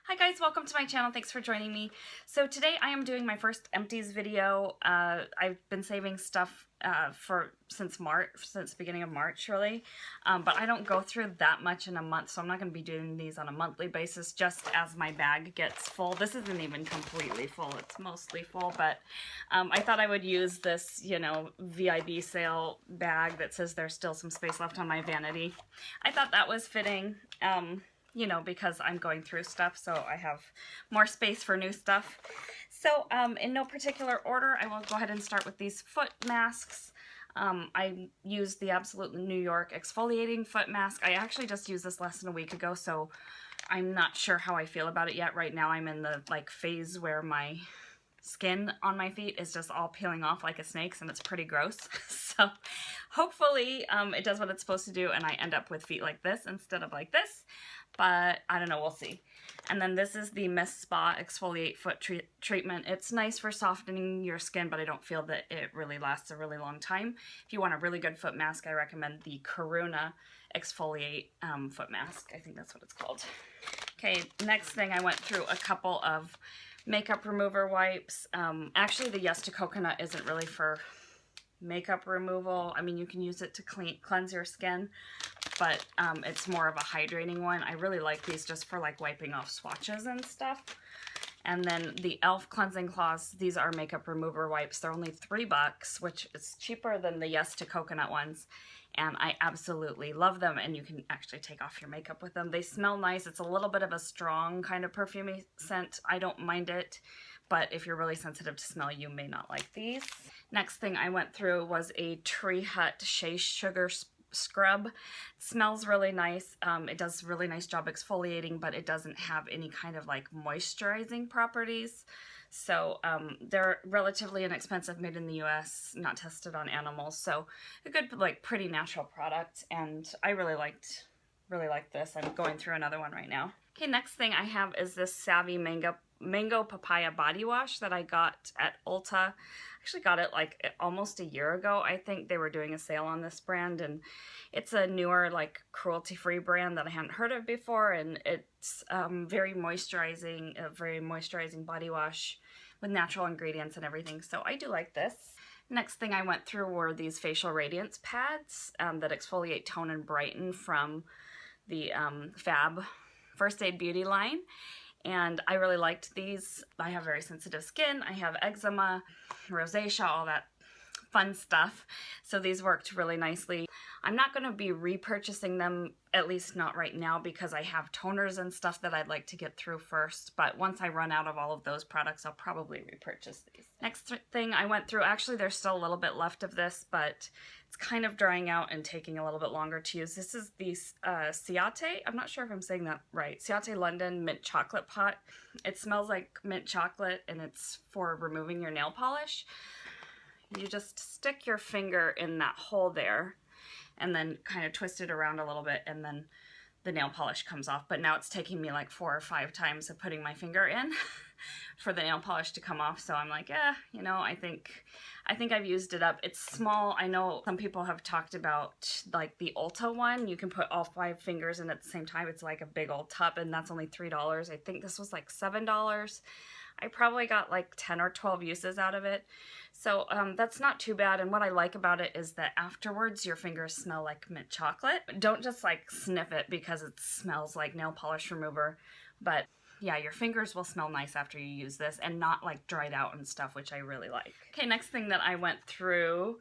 Hi guys, welcome to my channel. Thanks for joining me. So today I am doing my first empties video. I've been saving stuff since the beginning of March really, but I don't go through that much in a month, so I'm not going to be doing these on a monthly basis just as my bag gets full. This isn't even completely full, it's mostly full, but I thought I would use this, VIB sale bag that says there's still some space left on my vanity. I thought that was fitting. Because I'm going through stuff, so I have more space for new stuff. So in no particular order, I will go ahead and start with these foot masks. I used the Absolute New York exfoliating foot mask. I actually just used this less than a week ago, so I'm not sure how I feel about it yet. Right now I'm in the phase where my skin on my feet is just all peeling off like a snake's, and it's pretty gross. So hopefully it does what it's supposed to do and I end up with feet like this instead of like this. But I don't know, we'll see. And then this is the Mist Spa Exfoliate Foot Treatment. It's nice for softening your skin, but I don't feel that it really lasts a really long time. If you want a really good foot mask, I recommend the Karuna Exfoliate Foot Mask. I think that's what it's called. Okay, next thing, I went through a couple of makeup remover wipes. Actually, the Yes to Coconut isn't really for makeup removal. I mean, you can use it to cleanse your skin, but it's more of a hydrating one. I really like these just for wiping off swatches and stuff. And then the e.l.f. Cleansing Cloths, these are makeup remover wipes. They're only $3, which is cheaper than the Yes to Coconut ones. And I absolutely love them, and you can actually take off your makeup with them. They smell nice. It's a little bit of a strong kind of perfumey scent. I don't mind it, but if you're really sensitive to smell, you may not like these. Next thing I went through was a Tree Hut Shea Sugar Scrub. It smells really nice. It does a really nice job exfoliating, but it doesn't have any kind of moisturizing properties. So they're relatively inexpensive, made in the US, not tested on animals. So a good, pretty natural product, and I really liked this. I'm going through another one right now. Okay, next thing I have is this Savvy Mango Papaya Body Wash that I got at Ulta. I actually got it almost a year ago. I think they were doing a sale on this brand, and it's a newer cruelty-free brand that I hadn't heard of before, and it's a very moisturizing body wash with natural ingredients and everything, so I do like this. Next thing I went through were these facial radiance pads that exfoliate, tone, and brighten from the Fab First Aid Beauty line. And I really liked these. I have very sensitive skin. I have eczema, rosacea, all that fun stuff. So these worked really nicely. I'm not going to be repurchasing them, at least not right now, because I have toners and stuff that I'd like to get through first. But once I run out of all of those products, I'll probably repurchase these. Next thing I went through, actually there's still a little bit left of this, but it's kind of drying out and taking a little bit longer to use. This is the Ciate, I'm not sure if I'm saying that right, Ciate London Mint Chocolate Pot. It smells like mint chocolate, and it's for removing your nail polish. You just stick your finger in that hole there and then kind of twist it around a little bit, and then the nail polish comes off. But now it's taking me 4 or 5 times of putting my finger in for the nail polish to come off. So I'm like, I think I've used it up. It's small. I know some people have talked about the Ulta one. You can put all 5 fingers in at the same time. It's like a big old tub, and that's only $3. I think this was $7. I probably got 10 or 12 uses out of it. So that's not too bad. And what I like about it is that afterwards your fingers smell like mint chocolate. Don't just sniff it because it smells like nail polish remover. But yeah, your fingers will smell nice after you use this, and not dried out and stuff, which I really like. Okay, next thing that I went through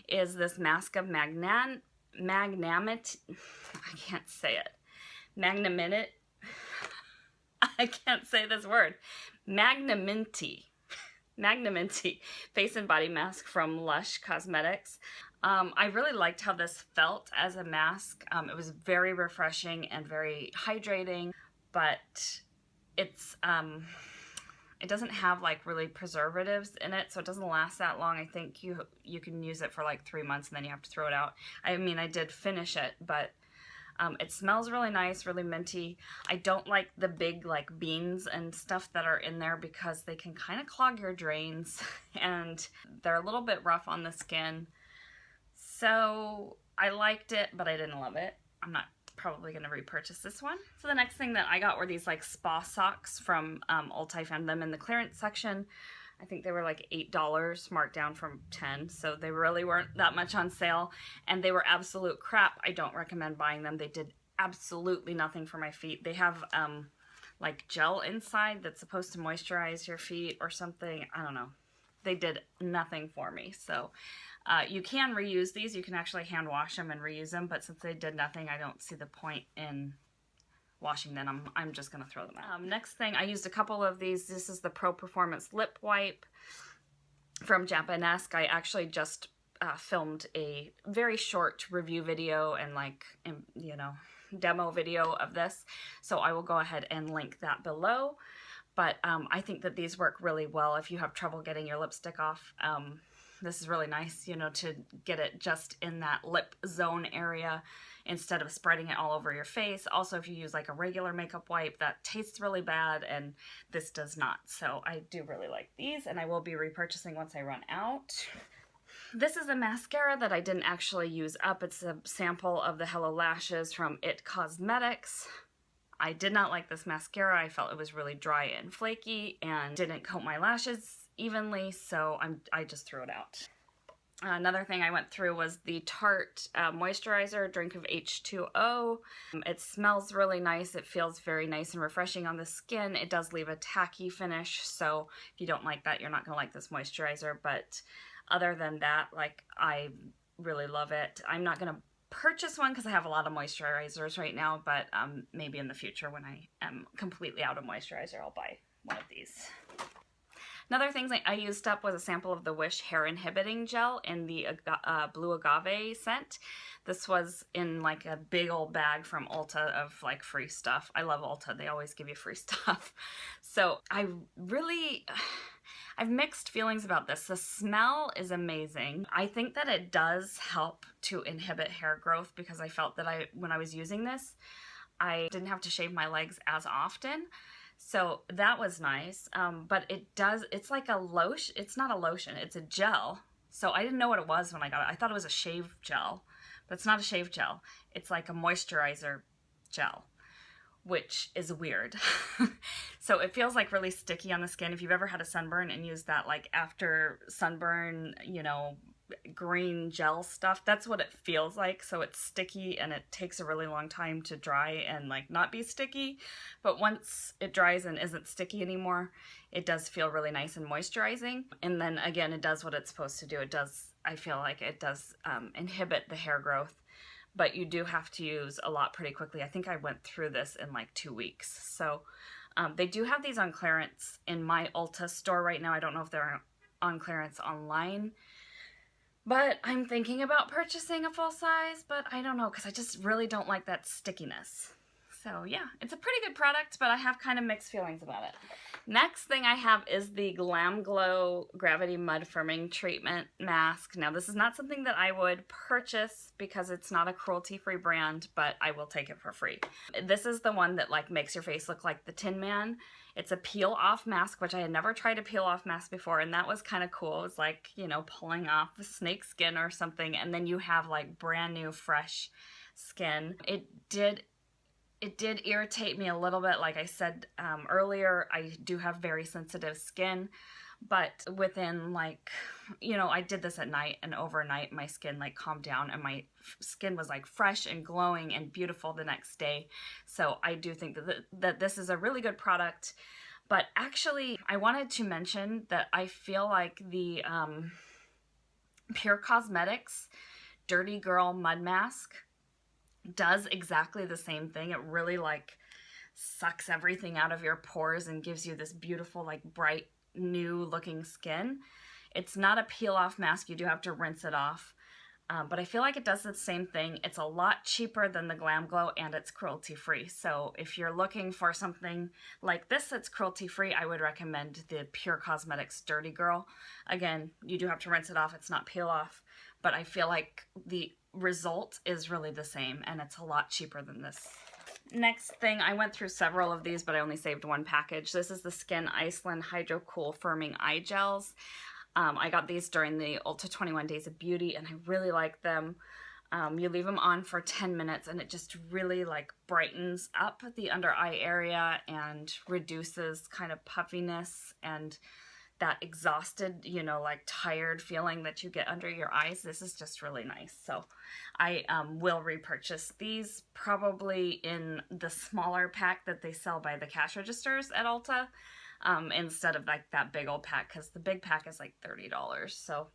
is this mask of magnanimity. I can't say it. Magnanimity. I can't say this word. Magnanimity face and body mask from Lush Cosmetics. I really liked how this felt as a mask. It was very refreshing and very hydrating, but it's it doesn't have really preservatives in it, so it doesn't last that long. I think you can use it for 3 months and then you have to throw it out. I mean, I did finish it, but it smells really nice, really minty. I don't like the big beans and stuff that are in there because they can kind of clog your drains and they're a little bit rough on the skin. So I liked it, but I didn't love it. I'm not probably going to repurchase this one. So the next thing that I got were these like spa socks from Ulta. I found them in the clearance section. I think they were like $8 marked down from 10, so they really weren't that much on sale, and they were absolute crap. I don't recommend buying them. They did absolutely nothing for my feet. They have like gel inside that's supposed to moisturize your feet or something. I don't know. They did nothing for me. So you can reuse these. You can actually hand wash them and reuse them, but since they did nothing, I don't see the point in washing them. I'm just going to throw them out. Next thing, I used a couple of these. This is the Pro Performance Lip Wipe from Japanesque. I actually just filmed a very short review video and like, you know, demo video of this. So I will go ahead and link that below. But I think that these work really well if you have trouble getting your lipstick off. This is really nice, you know, to get it just in that lip zone area instead of spreading it all over your face. Also, if you use like a regular makeup wipe, that tastes really bad, and this does not. So I do really like these, and I will be repurchasing once I run out. This is a mascara that I didn't actually use up. It's a sample of the Hello Lashes from It Cosmetics. I did not like this mascara. I felt it was really dry and flaky and didn't coat my lashes evenly, so I just threw it out. Another thing I went through was the Tarte moisturizer, Drink of H2O. It smells really nice. It feels very nice and refreshing on the skin. It does leave a tacky finish, so if you don't like that, you're not going to like this moisturizer. But other than that, like, I really love it. I'm not going to purchase one because I have a lot of moisturizers right now, but maybe in the future when I am completely out of moisturizer, I'll buy one of these. Another thing I used up was a sample of the Wish Hair Inhibiting Gel in the Blue Agave scent. This was in like a big old bag from Ulta of like free stuff. I love Ulta. They always give you free stuff. So I've mixed feelings about this. The smell is amazing. I think that it does help to inhibit hair growth because I felt that when I was using this, I didn't have to shave my legs as often. So that was nice, but it's like a lotion. It's not a lotion, it's a gel. So I didn't know what it was when I got it. I thought it was a shave gel, but it's not a shave gel. It's like a moisturizer gel, which is weird. So it feels like really sticky on the skin. If you've ever had a sunburn and used that like after sunburn, you know, green gel stuff, that's what it feels like. So it's sticky and it takes a really long time to dry and like not be sticky, but once it dries and isn't sticky anymore, it does feel really nice and moisturizing. And then again, it does what it's supposed to do. It does, I feel like it does inhibit the hair growth, but you do have to use a lot pretty quickly. I think I went through this in like 2 weeks. So they do have these on clearance in my Ulta store right now. I don't know if they're on clearance online, but I'm thinking about purchasing a full size, but I don't know because I just really don't like that stickiness. So yeah, it's a pretty good product, but I have kind of mixed feelings about it. Next thing I have is the Glam Glow Gravity Mud Firming Treatment Mask. Now this is not something that I would purchase because it's not a cruelty-free brand, but I will take it for free. This is the one that like makes your face look like the Tin Man. It's a peel-off mask, which I had never tried a peel-off mask before, and that was kind of cool. It was like, you know, pulling off the snake skin or something, and then you have like brand new, fresh skin. It did irritate me a little bit. Like I said earlier, I do have very sensitive skin, but within like, you know, I did this at night, and overnight my skin like calmed down and my skin was like fresh and glowing and beautiful the next day. So I do think that this is a really good product. But actually, I wanted to mention that I feel like the Pure Cosmetics Dirty Girl Mud Mask does exactly the same thing. It really like sucks everything out of your pores and gives you this beautiful like bright new looking skin. It's not a peel off mask. You do have to rinse it off, but I feel like it does the same thing. It's a lot cheaper than the Glam Glow, and it's cruelty free. So if you're looking for something like this that's cruelty free, I would recommend the Pure Cosmetics Dirty Girl. Again, you do have to rinse it off. It's not peel off, but I feel like the result is really the same, and it's a lot cheaper than this. Next thing, I went through several of these, but I only saved one package. This is the Skin Iceland Hydro Cool Firming Eye Gels. I got these during the Ulta 21 Days of Beauty, and I really like them. You leave them on for 10 minutes and it just really like brightens up the under eye area and reduces kind of puffiness and that exhausted, you know, like tired feeling that you get under your eyes. This is just really nice. So I will repurchase these probably in the smaller pack that they sell by the cash registers at Ulta instead of like that big old pack, because the big pack is like $30. So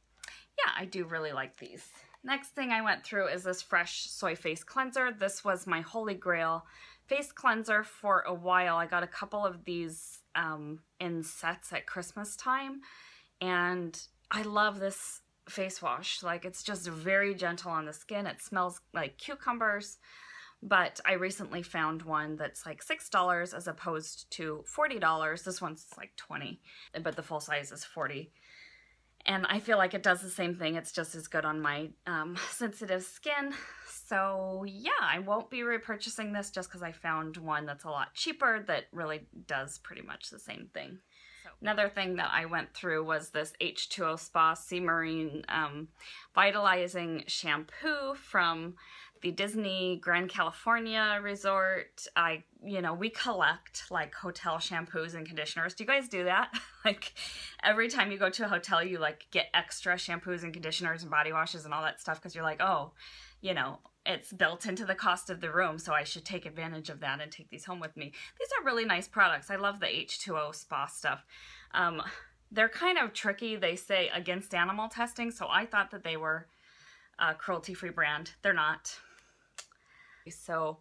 yeah, I do really like these. Next thing I went through is this Fresh Soy Face Cleanser. This was my holy grail face cleanser for a while. I got a couple of these in sets at Christmas time, and I love this face wash. Like, it's just very gentle on the skin. It smells like cucumbers, but I recently found one that's like $6 as opposed to $40. This one's like $20, but the full size is $40. And I feel like it does the same thing. It's just as good on my sensitive skin. So yeah, I won't be repurchasing this just because I found one that's a lot cheaper that really does pretty much the same thing. So another thing that I went through was this H2O Spa Sea Marine Vitalizing Shampoo from the Disney Grand California Resort. We collect like hotel shampoos and conditioners. Do you guys do that? Like every time you go to a hotel, you like get extra shampoos and conditioners and body washes and all that stuff because you're like, oh, you know, it's built into the cost of the room, so I should take advantage of that and take these home with me. These are really nice products. I love the H2O Spa stuff. They're kind of tricky. They say against animal testing, so I thought that they were a cruelty-free brand. They're not. So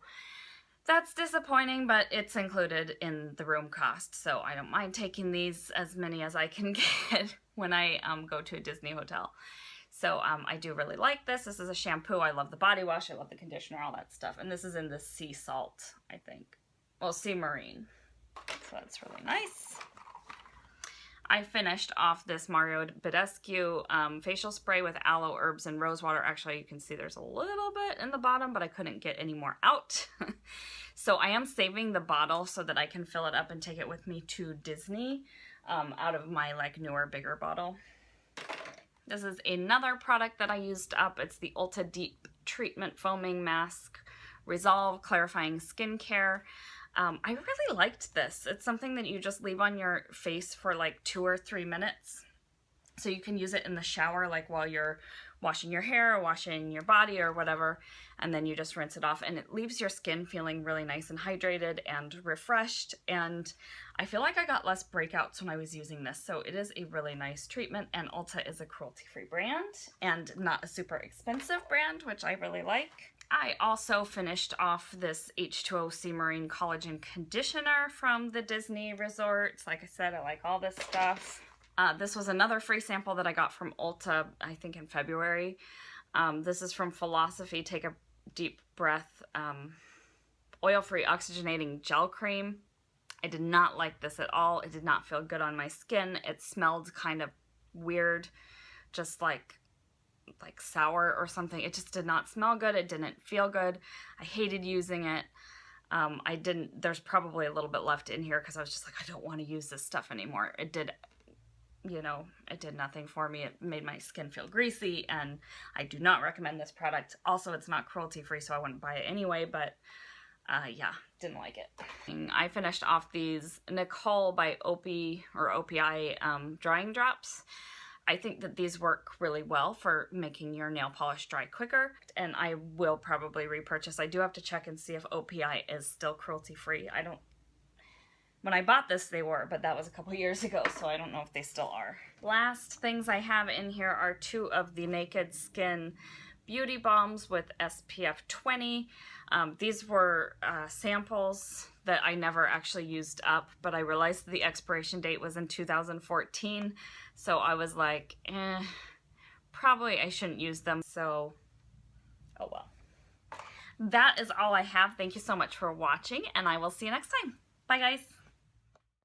that's disappointing, but it's included in the room cost, so I don't mind taking these as many as I can get when I go to a Disney hotel. So I do really like this. This is a shampoo. I love the body wash. I love the conditioner, all that stuff. And this is in the sea salt, I think. Well, sea marine. So that's really nice. I finished off this Mario Badescu facial spray with aloe, herbs, and rose water. Actually, you can see there's a little bit in the bottom, but I couldn't get any more out. So I am saving the bottle so that I can fill it up and take it with me to Disney out of my like newer, bigger bottle. This is another product that I used up. It's the Ulta Deep Treatment Foaming Mask Resolve Clarifying Skincare. I really liked this. It's something that you just leave on your face for like 2 or 3 minutes. So you can use it in the shower, like while you're washing your hair or washing your body or whatever, and then you just rinse it off, and it leaves your skin feeling really nice and hydrated and refreshed. And I feel like I got less breakouts when I was using this, so it is a really nice treatment. And Ulta is a cruelty-free brand and not a super expensive brand, which I really like. I also finished off this H2O Sea Marine Collagen Conditioner from the Disney Resort. Like I said, I like all this stuff. This was another free sample that I got from Ulta, I think in February. This is from Philosophy Take a Deep Breath Oil-Free Oxygenating Gel Cream. I did not like this at all. It did not feel good on my skin. It smelled kind of weird, just like sour or something. It just did not smell good. It didn't feel good. I hated using it. There's probably a little bit left in here because I was just like, I don't want to use this stuff anymore. It did nothing for me. It made my skin feel greasy, and I do not recommend this product. Also, it's not cruelty-free, so I wouldn't buy it anyway, but yeah, didn't like it. I finished off these Nicole by OPI drying drops. I think that these work really well for making your nail polish dry quicker, and I will probably repurchase. I do have to check and see if OPI is still cruelty-free. When I bought this, they were, but that was a couple years ago, so I don't know if they still are. Last things I have in here are 2 of the Naked Skin Beauty Balms with SPF 20. These were samples that I never actually used up, but I realized the expiration date was in 2014, so I was like, probably I shouldn't use them, so oh well. That is all I have. Thank you so much for watching, and I will see you next time. Bye, guys.